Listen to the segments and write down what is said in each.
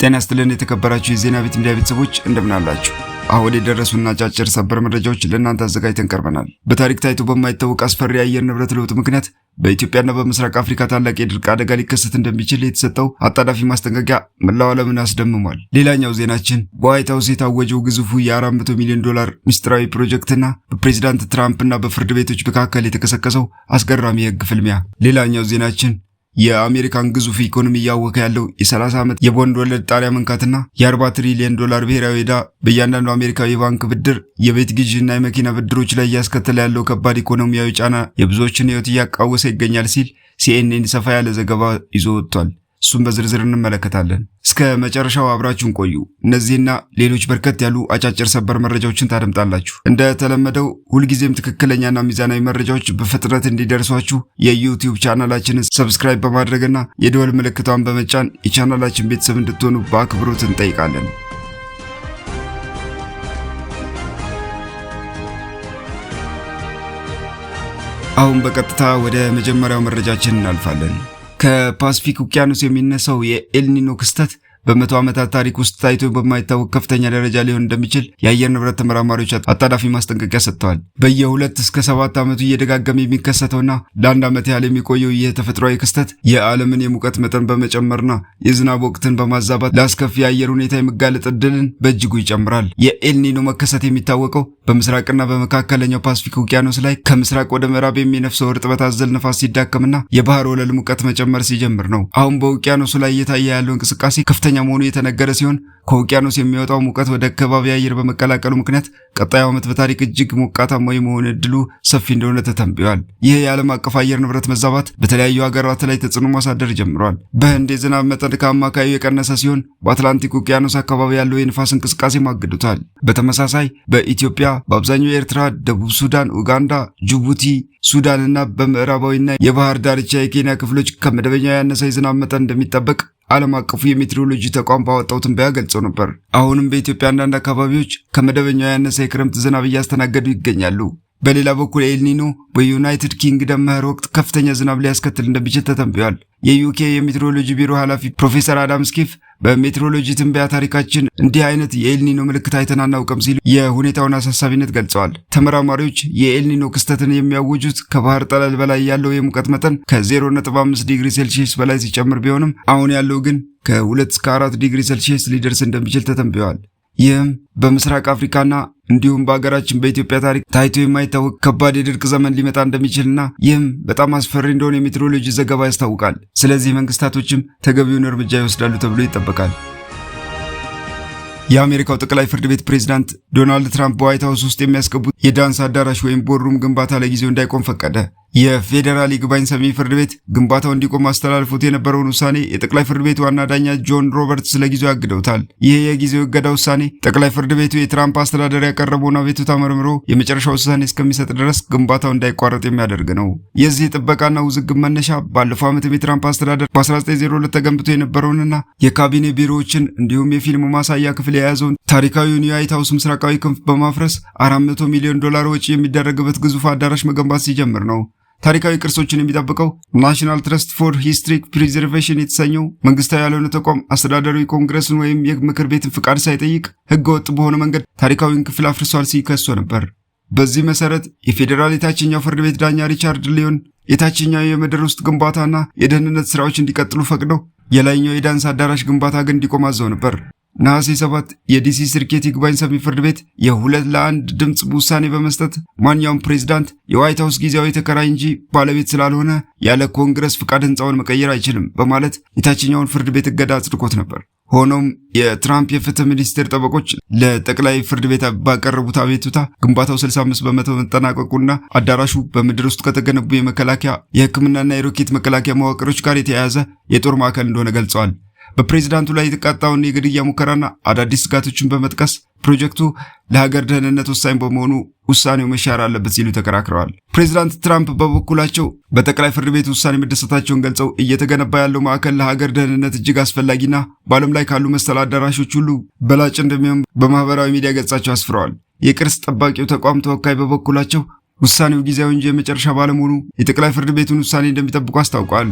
ጤና ይስጥልን የተከበራችሁ የዜና ቤት ሚዲያ ቤተሰቦች እንደምን አላችሁ? አሁን የደረሱና አጫጭር ሰበር መረጃዎች ለእናንተ አዘጋጅተን ቀርበናል። በታሪክ ታይቶ በማይታወቅ አስፈሪ የአየር ንብረት ለውጥ ምክንያት በኢትዮጵያና በምስራቅ አፍሪካ ታላቅ የድርቅ አደጋ ሊከሰት እንደሚችል የተሰጠው አጣዳፊ ማስጠንቀቂያ መላው ዓለምን አስደምሟል። ሌላኛው ዜናችን በዋይት ሃውስ የታወጀው ግዙፉ የ$400 ሚሊዮን ምስጢራዊ ፕሮጀክትና በፕሬዝዳንት ትራምፕና በፍርድ ቤቶች መካከል የተቀሰቀሰው አስገራሚ የህግ ፍልሚያ። ሌላኛው ዜናችን የአሜሪካን ግዙፍ ኢኮኖሚ እያወከ ያለው የ30 ዓመት የቦንድ ወለድ ጣሪያ መንካትና የ$40 ትሪሊዮን ብሔራዊ ዕዳ በእያንዳንዱ አሜሪካዊ የባንክ ብድር፣ የቤት ግዢና የመኪና ብድሮች ላይ እያስከተለ ያለው ከባድ ኢኮኖሚያዊ ጫና የብዙዎችን ህይወት እያቃወሰ ይገኛል ሲል ሲኤንኤን ሰፋ ያለ ዘገባ ይዞ ወጥቷል። እሱም በዝርዝር እንመለከታለን። እስከ መጨረሻው አብራችሁን ቆዩ። እነዚህና ሌሎች በርከት ያሉ አጫጭር ሰበር መረጃዎችን ታደምጣላችሁ። እንደተለመደው ሁልጊዜም ትክክለኛና ሚዛናዊ መረጃዎች በፍጥነት እንዲደርሷችሁ የዩቲዩብ ቻናላችንን ሰብስክራይብ በማድረግና የደወል ምልክቷን በመጫን የቻናላችን ቤተሰብ እንድትሆኑ በአክብሮት እንጠይቃለን። አሁን በቀጥታ ወደ መጀመሪያው መረጃችን እናልፋለን። ከፓሲፊክ ውቅያኖስ የሚነሳው የኤልኒኖ ክስተት በመቶ ዓመታት ታሪክ ውስጥ ታይቶ በማይታወቅ ከፍተኛ ደረጃ ሊሆን እንደሚችል የአየር ንብረት ተመራማሪዎች አጣዳፊ ማስጠንቀቂያ ሰጥተዋል። በየ2 እስከ 7 ዓመቱ እየደጋገመ የሚከሰተውና ለአንድ ዓመት ያህል የሚቆየው ይህ ተፈጥሯዊ ክስተት የዓለምን የሙቀት መጠን በመጨመርና የዝናብ ወቅትን በማዛባት ለአስከፊ የአየር ሁኔታ የመጋለጥ ዕድልን በእጅጉ ይጨምራል። የኤልኒኖ መከሰት የሚታወቀው በምስራቅና በመካከለኛው ፓሲፊክ ውቅያኖስ ላይ ከምስራቅ ወደ ምዕራብ የሚነፍሰው እርጥበት አዘል ነፋስ ሲዳከምና የባህር ወለል ሙቀት መጨመር ሲጀምር ነው። አሁን በውቅያኖሱ ላይ እየታየ ያለው እንቅስቃሴ ከፍተኛ መሆኑ የተነገረ ሲሆን ከውቅያኖስ የሚወጣው ሙቀት ወደ ከባቢ አየር በመቀላቀሉ ምክንያት ቀጣዩ ዓመት በታሪክ እጅግ ሞቃታማ የመሆን ዕድሉ ሰፊ እንደሆነ ተተንብዮአል። ይህ የዓለም አቀፍ አየር ንብረት መዛባት በተለያዩ ሀገራት ላይ ተጽዕኖ ማሳደር ጀምሯል። በህንድ የዝናብ መጠን ከአማካዩ የቀነሰ ሲሆን በአትላንቲክ ውቅያኖስ አካባቢ ያለው የንፋስ እንቅስቃሴ ማግዶታል። በተመሳሳይ በኢትዮጵያ፣ በአብዛኛው ኤርትራ፣ ደቡብ ሱዳን፣ ኡጋንዳ፣ ጅቡቲ፣ ሱዳን እና በምዕራባዊና የባህር ዳርቻ የኬንያ ክፍሎች ከመደበኛው ያነሰ የዝናብ መጠን እንደሚጠበቅ ዓለም አቀፉ የሜትሮሎጂ ተቋም ባወጣው ትንበያ ገልጾ ነበር። አሁንም በኢትዮጵያ አንዳንድ አካባቢዎች ከመደበኛው ያነሰ የክረምት ዝናብ እያስተናገዱ ይገኛሉ። በሌላ በኩል ኤልኒኖ በዩናይትድ ኪንግደም መኸር ወቅት ከፍተኛ ዝናብ ሊያስከትል እንደሚችል ተተንብዮአል። የዩኬ የሜትሮሎጂ ቢሮ ኃላፊ ፕሮፌሰር አዳም ስኪፍ በሜትሮሎጂ ትንበያ ታሪካችን እንዲህ አይነት የኤልኒኖ ምልክት አይተን አናውቅም ሲሉ የሁኔታውን አሳሳቢነት ገልጸዋል። ተመራማሪዎች የኤልኒኖ ክስተትን የሚያወጁት ከባህር ጠለል በላይ ያለው የሙቀት መጠን ከ0.5 ዲግሪ ሴልሺየስ በላይ ሲጨምር ቢሆንም አሁን ያለው ግን ከ2 እስከ 4 ዲግሪ ሴልሺየስ ሊደርስ እንደሚችል ተተንብዮአል። ይህም በምስራቅ አፍሪካና እንዲሁም በአገራችን በኢትዮጵያ ታሪክ ታይቶ የማይታወቅ ከባድ የድርቅ ዘመን ሊመጣ እንደሚችልና ይህም በጣም አስፈሪ እንደሆነ የሜትሮሎጂ ዘገባ ያስታውቃል። ስለዚህ መንግስታቶችም ተገቢውን እርምጃ ይወስዳሉ ተብሎ ይጠበቃል። የአሜሪካው ጠቅላይ ፍርድ ቤት ፕሬዝዳንት ዶናልድ ትራምፕ በዋይት ሃውስ ውስጥ የሚያስገቡት የዳንስ አዳራሽ ወይም ቦርሩም ግንባታ ለጊዜው እንዳይቆም ፈቀደ። የፌዴራል ይግባኝ ሰሚ ፍርድ ቤት ግንባታው እንዲቆም አስተላልፎት የነበረውን ውሳኔ የጠቅላይ ፍርድ ቤት ዋና ዳኛ ጆን ሮበርትስ ለጊዜው አግደውታል። ይህ የጊዜው እገዳ ውሳኔ ጠቅላይ ፍርድ ቤቱ የትራምፕ አስተዳደር ያቀረበውን አቤቱታ መርምሮ የመጨረሻ ውሳኔ እስከሚሰጥ ድረስ ግንባታው እንዳይቋረጥ የሚያደርግ ነው። የዚህ ጥበቃና ውዝግብ መነሻ ባለፈው ዓመት የትራምፕ አስተዳደር በ1902 ተገንብቶ የነበረውንና የካቢኔ ቢሮዎችን እንዲሁም የፊልም ማሳያ ክፍል የያዘውን ታሪካዊውን የዋይት ሃውስ ምስራቃዊ ክንፍ በማፍረስ $400 ሚሊዮን ወጪ የሚደረግበት ግዙፍ አዳራሽ መገንባት ሲጀምር ነው። ታሪካዊ ቅርሶችን የሚጠብቀው ናሽናል ትረስት ፎር ሂስትሪክ ፕሪዘርቬሽን የተሰኘው መንግስታዊ ያልሆነ ተቋም አስተዳደራዊ ኮንግረስን ወይም የምክር ቤትን ፍቃድ ሳይጠይቅ ህገወጥ በሆነ መንገድ ታሪካዊውን ክፍል አፍርሷል ሲል ከሶ ነበር። በዚህ መሰረት የፌዴራል የታችኛው ፍርድ ቤት ዳኛ ሪቻርድ ሊዮን የታችኛው የምድር ውስጥ ግንባታና የደህንነት ስራዎች እንዲቀጥሉ ፈቅደው የላይኛው የዳንስ አዳራሽ ግንባታ ግን እንዲቆም አዘው ነበር። ነሐሴ 7 የዲሲ ስርኬት ይግባኝ ሰሚ ፍርድ ቤት የ2-1 ድምፅ ውሳኔ በመስጠት ማንኛውም ፕሬዝዳንት የዋይት ሃውስ ጊዜያዊ ተከራይ እንጂ ባለቤት ስላልሆነ ያለ ኮንግረስ ፍቃድ ህንፃውን መቀየር አይችልም በማለት የታችኛውን ፍርድ ቤት እገዳ አጽድቆት ነበር። ሆኖም የትራምፕ የፍትህ ሚኒስቴር ጠበቆች ለጠቅላይ ፍርድ ቤት ባቀረቡት አቤቱታ ግንባታው 65% መጠናቀቁና አዳራሹ በምድር ውስጥ ከተገነቡ የመከላከያ የሕክምናና የሮኬት መከላከያ መዋቅሮች ጋር የተያያዘ የጦር ማዕከል እንደሆነ ገልጸዋል። በፕሬዝዳንቱ ላይ የተቃጣውን የግድያ ሙከራና አዳዲስ ስጋቶችን በመጥቀስ ፕሮጀክቱ ለሀገር ደህንነት ወሳኝ በመሆኑ ውሳኔው መሻር አለበት ሲሉ ተከራክረዋል። ፕሬዝዳንት ትራምፕ በበኩላቸው በጠቅላይ ፍርድ ቤት ውሳኔ መደሰታቸውን ገልጸው እየተገነባ ያለው ማዕከል ለሀገር ደህንነት እጅግ አስፈላጊና በዓለም ላይ ካሉ መሰል አዳራሾች ሁሉ በላጭ እንደሚሆን በማህበራዊ ሚዲያ ገጻቸው አስፍረዋል። የቅርስ ጠባቂው ተቋም ተወካይ በበኩላቸው ውሳኔው ጊዜያዊ እንጂ የመጨረሻ ባለመሆኑ የጠቅላይ ፍርድ ቤቱን ውሳኔ እንደሚጠብቁ አስታውቀዋል።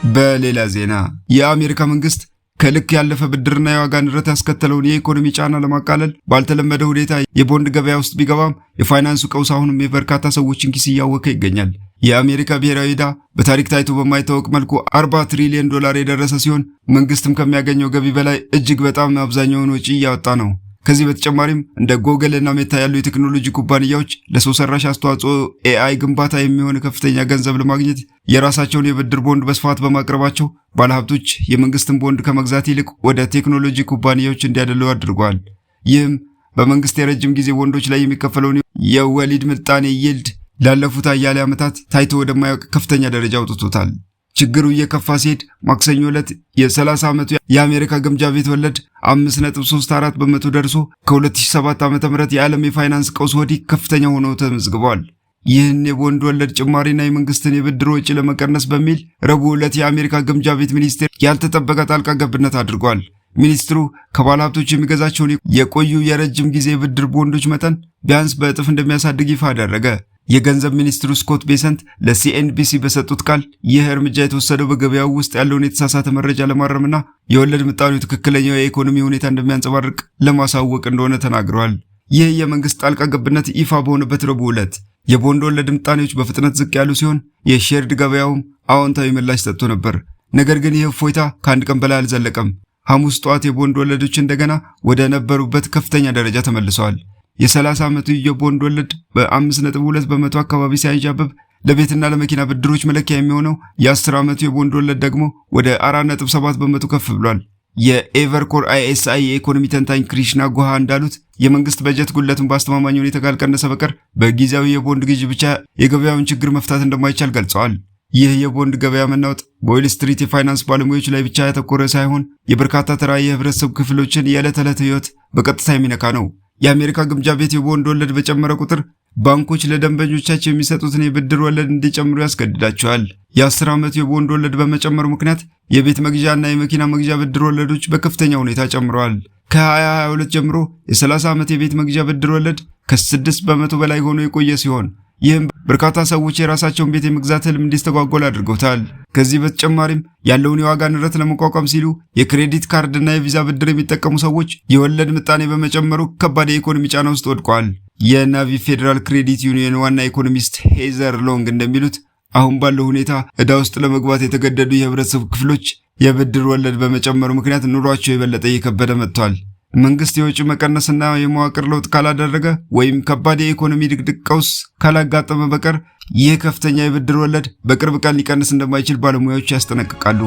በሌላ ዜና የአሜሪካ መንግስት ከልክ ያለፈ ብድርና የዋጋ ንረት ያስከተለውን የኢኮኖሚ ጫና ለማቃለል ባልተለመደ ሁኔታ የቦንድ ገበያ ውስጥ ቢገባም የፋይናንሱ ቀውስ አሁንም የበርካታ ሰዎችን ኪስ እያወከ ይገኛል። የአሜሪካ ብሔራዊ ዕዳ በታሪክ ታይቶ በማይታወቅ መልኩ $40 ትሪሊዮን የደረሰ ሲሆን መንግስትም ከሚያገኘው ገቢ በላይ እጅግ በጣም አብዛኛውን ወጪ እያወጣ ነው። ከዚህ በተጨማሪም እንደ ጎግል እና ሜታ ያሉ የቴክኖሎጂ ኩባንያዎች ለሰው ሰራሽ አስተዋጽኦ AI ግንባታ የሚሆን ከፍተኛ ገንዘብ ለማግኘት የራሳቸውን የብድር ቦንድ በስፋት በማቅረባቸው ባለሀብቶች የመንግስትን ቦንድ ከመግዛት ይልቅ ወደ ቴክኖሎጂ ኩባንያዎች እንዲያደሉ አድርጓል። ይህም በመንግስት የረጅም ጊዜ ቦንዶች ላይ የሚከፈለውን የወሊድ ምጣኔ ይልድ ላለፉት አያሌ ዓመታት ታይቶ ወደማያውቅ ከፍተኛ ደረጃ አውጥቶታል። ችግሩ እየከፋ ሲሄድ ማክሰኞ ዕለት የ30 ዓመቱ የአሜሪካ ግምጃ ቤት ወለድ 5.34 በመቶ ደርሶ ከ2007 ዓ.ም የዓለም የፋይናንስ ቀውስ ወዲህ ከፍተኛ ሆኖ ተመዝግቧል። ይህን የቦንድ ወለድ ጭማሪና የመንግስትን የብድር ወጪ ለመቀነስ በሚል ረቡዕ ዕለት የአሜሪካ ግምጃ ቤት ሚኒስቴር ያልተጠበቀ ጣልቃ ገብነት አድርጓል። ሚኒስትሩ ከባለሀብቶች የሚገዛቸውን የቆዩ የረጅም ጊዜ የብድር ቦንዶች መጠን ቢያንስ በእጥፍ እንደሚያሳድግ ይፋ አደረገ። የገንዘብ ሚኒስትሩ ስኮት ቤሰንት ለሲኤንቢሲ በሰጡት ቃል ይህ እርምጃ የተወሰደው በገበያው ውስጥ ያለውን የተሳሳተ መረጃ ለማረምና የወለድ ምጣኔው ትክክለኛው የኢኮኖሚ ሁኔታ እንደሚያንጸባርቅ ለማሳወቅ እንደሆነ ተናግረዋል። ይህ የመንግስት ጣልቃ ገብነት ይፋ በሆነበት ረቡዕ ዕለት የቦንድ ወለድ ምጣኔዎች በፍጥነት ዝቅ ያሉ ሲሆን የሼርድ ገበያውም አዎንታዊ ምላሽ ሰጥቶ ነበር። ነገር ግን ይህ እፎይታ ከአንድ ቀን በላይ አልዘለቀም። ሐሙስ ጠዋት የቦንድ ወለዶች እንደገና ወደ ነበሩበት ከፍተኛ ደረጃ ተመልሰዋል። የ30 ዓመቱ የቦንድ ወለድ በ5.2 በመቶ አካባቢ ሲያንዣብብ ለቤትና ለመኪና ብድሮች መለኪያ የሚሆነው የ10 ዓመቱ የቦንድ ወለድ ደግሞ ወደ 4.7 በመቶ ከፍ ብሏል። የኤቨርኮር ISI የኢኮኖሚ ተንታኝ ክሪሽና ጉሃ እንዳሉት የመንግስት በጀት ጉድለቱን በአስተማማኝ ሁኔታ ካልቀነሰ በቀር በጊዜያዊ የቦንድ ግዥ ብቻ የገበያውን ችግር መፍታት እንደማይቻል ገልጸዋል። ይህ የቦንድ ገበያ መናወጥ በዌል ስትሪት የፋይናንስ ባለሙያዎች ላይ ብቻ ያተኮረ ሳይሆን የበርካታ ተራ የህብረተሰብ ክፍሎችን የዕለት ተዕለት ህይወት በቀጥታ የሚነካ ነው። የአሜሪካ ግምጃ ቤት የቦንድ ወለድ በጨመረ ቁጥር ባንኮች ለደንበኞቻቸው የሚሰጡትን የብድር ወለድ እንዲጨምሩ ያስገድዳቸዋል። የ10 ዓመቱ የቦንድ ወለድ በመጨመሩ ምክንያት የቤት መግዣና የመኪና መግዣ ብድር ወለዶች በከፍተኛ ሁኔታ ጨምረዋል። ከ2022 ጀምሮ የ30 ዓመት የቤት መግዣ ብድር ወለድ ከ6 በመቶ በላይ ሆኖ የቆየ ሲሆን ይህም በርካታ ሰዎች የራሳቸውን ቤት የመግዛት ህልም እንዲስተጓጎል አድርገውታል። ከዚህ በተጨማሪም ያለውን የዋጋ ንረት ለመቋቋም ሲሉ የክሬዲት ካርድና የቪዛ ብድር የሚጠቀሙ ሰዎች የወለድ ምጣኔ በመጨመሩ ከባድ የኢኮኖሚ ጫና ውስጥ ወድቀዋል። የናቪ ፌዴራል ክሬዲት ዩኒየን ዋና ኢኮኖሚስት ሄዘር ሎንግ እንደሚሉት አሁን ባለው ሁኔታ ዕዳ ውስጥ ለመግባት የተገደዱ የህብረተሰብ ክፍሎች የብድር ወለድ በመጨመሩ ምክንያት ኑሯቸው የበለጠ እየከበደ መጥቷል። መንግስት የውጭ መቀነስና የመዋቅር ለውጥ ካላደረገ ወይም ከባድ የኢኮኖሚ ድቅድቅ ቀውስ ካላጋጠመ በቀር ይህ ከፍተኛ የብድር ወለድ በቅርብ ቀን ሊቀንስ እንደማይችል ባለሙያዎች ያስጠነቅቃሉ።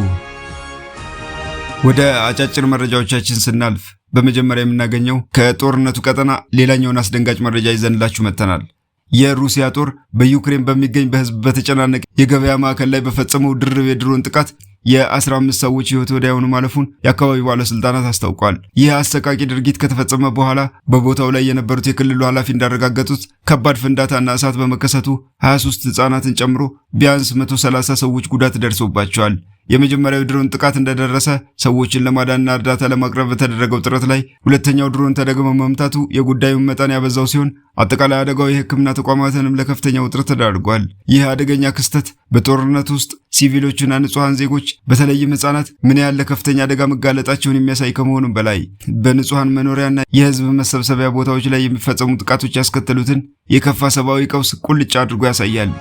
ወደ አጫጭር መረጃዎቻችን ስናልፍ በመጀመሪያ የምናገኘው ከጦርነቱ ቀጠና ሌላኛውን አስደንጋጭ መረጃ ይዘንላችሁ መጥተናል። የሩሲያ ጦር በዩክሬን በሚገኝ በህዝብ በተጨናነቀ የገበያ ማዕከል ላይ በፈጸመው ድርብ የድሮን ጥቃት የ15 ሰዎች ህይወት ወዲያውኑ ማለፉን የአካባቢው ባለስልጣናት አስታውቋል። ይህ አሰቃቂ ድርጊት ከተፈጸመ በኋላ በቦታው ላይ የነበሩት የክልሉ ኃላፊ እንዳረጋገጡት ከባድ ፍንዳታና እሳት በመከሰቱ 23 ህጻናትን ጨምሮ ቢያንስ 130 ሰዎች ጉዳት ደርሶባቸዋል። የመጀመሪያው ድሮን ጥቃት እንደደረሰ ሰዎችን ለማዳንና እርዳታ ለማቅረብ በተደረገው ጥረት ላይ ሁለተኛው ድሮን ተደግሞ መምታቱ የጉዳዩን መጠን ያበዛው ሲሆን አጠቃላይ አደጋው የሕክምና ተቋማትንም ለከፍተኛ ውጥረት ተዳርጓል። ይህ አደገኛ ክስተት በጦርነት ውስጥ ሲቪሎችና ንጹሃን ዜጎች በተለይም ህጻናት ምን ያህል ለከፍተኛ አደጋ መጋለጣቸውን የሚያሳይ ከመሆኑም በላይ በንጹሃን መኖሪያና የህዝብ መሰብሰቢያ ቦታዎች ላይ የሚፈጸሙ ጥቃቶች ያስከተሉትን የከፋ ሰብአዊ ቀውስ ቁልጭ አድርጎ ያሳያል።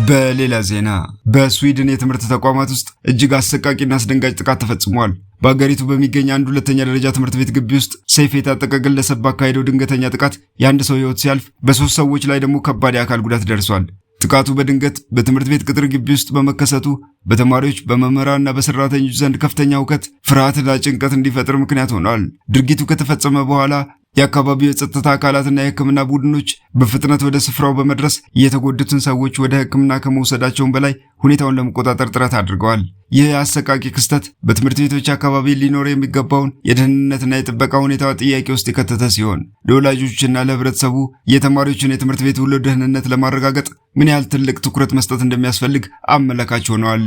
በሌላ ዜና በስዊድን የትምህርት ተቋማት ውስጥ እጅግ አሰቃቂና አስደንጋጭ ጥቃት ተፈጽሟል። በአገሪቱ በሚገኝ አንድ ሁለተኛ ደረጃ ትምህርት ቤት ግቢ ውስጥ ሰይፍ የታጠቀ ግለሰብ ባካሄደው ድንገተኛ ጥቃት የአንድ ሰው ህይወት ሲያልፍ በ3 ሰዎች ላይ ደግሞ ከባድ የአካል ጉዳት ደርሷል። ጥቃቱ በድንገት በትምህርት ቤት ቅጥር ግቢ ውስጥ በመከሰቱ በተማሪዎች በመምህራንና በሰራተኞች ዘንድ ከፍተኛ ሁከት፣ ፍርሃትና ጭንቀት እንዲፈጠር ምክንያት ሆኗል። ድርጊቱ ከተፈጸመ በኋላ የአካባቢው የጸጥታ አካላትና የሕክምና ቡድኖች በፍጥነት ወደ ስፍራው በመድረስ የተጎዱትን ሰዎች ወደ ሕክምና ከመውሰዳቸውም በላይ ሁኔታውን ለመቆጣጠር ጥረት አድርገዋል። ይህ አሰቃቂ ክስተት በትምህርት ቤቶች አካባቢ ሊኖር የሚገባውን የደህንነትና የጥበቃ ሁኔታ ጥያቄ ውስጥ የከተተ ሲሆን ለወላጆችና ለህብረተሰቡ የተማሪዎችን የትምህርት ቤት ውሎ ደህንነት ለማረጋገጥ ምን ያህል ትልቅ ትኩረት መስጠት እንደሚያስፈልግ አመላካች ሆነዋል።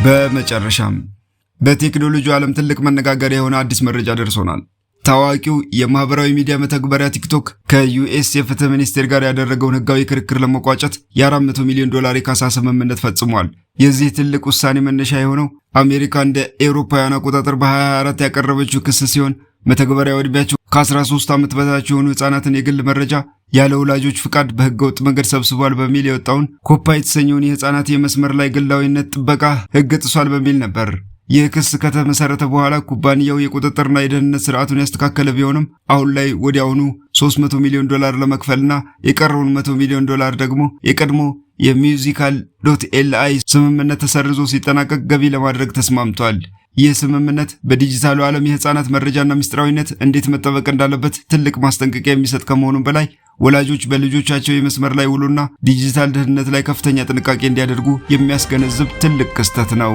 በመጨረሻም በቴክኖሎጂው ዓለም ትልቅ መነጋገሪያ የሆነ አዲስ መረጃ ደርሶናል። ታዋቂው የማህበራዊ ሚዲያ መተግበሪያ ቲክቶክ ከዩኤስ የፍትህ ሚኒስቴር ጋር ያደረገውን ህጋዊ ክርክር ለመቋጨት የ$400 ሚሊዮን የካሳ ስምምነት ፈጽሟል። የዚህ ትልቅ ውሳኔ መነሻ የሆነው አሜሪካ እንደ አውሮፓውያን አቆጣጠር በ2024 ያቀረበችው ክስ ሲሆን መተግበሪያው ዕድሜያቸው ከ13 ዓመት በታች የሆኑ ህጻናትን የግል መረጃ ያለ ወላጆች ፍቃድ በህገወጥ መንገድ ሰብስቧል በሚል የወጣውን ኮፓ የተሰኘውን የህፃናት የመስመር ላይ ግላዊነት ጥበቃ ህግ ጥሷል በሚል ነበር። ይህ ክስ ከተመሰረተ በኋላ ኩባንያው የቁጥጥርና የደህንነት ስርዓቱን ያስተካከለ ቢሆንም አሁን ላይ ወዲያውኑ $300 ሚሊዮን ለመክፈልና የቀረውን $100 ሚሊዮን ደግሞ የቀድሞ የሙዚካል.li ስምምነት ተሰርዞ ሲጠናቀቅ ገቢ ለማድረግ ተስማምቷል። ይህ ስምምነት በዲጂታሉ ዓለም የህፃናት መረጃና ምስጢራዊነት እንዴት መጠበቅ እንዳለበት ትልቅ ማስጠንቀቂያ የሚሰጥ ከመሆኑም በላይ ወላጆች በልጆቻቸው የመስመር ላይ ውሎና ዲጂታል ደህንነት ላይ ከፍተኛ ጥንቃቄ እንዲያደርጉ የሚያስገነዝብ ትልቅ ክስተት ነው።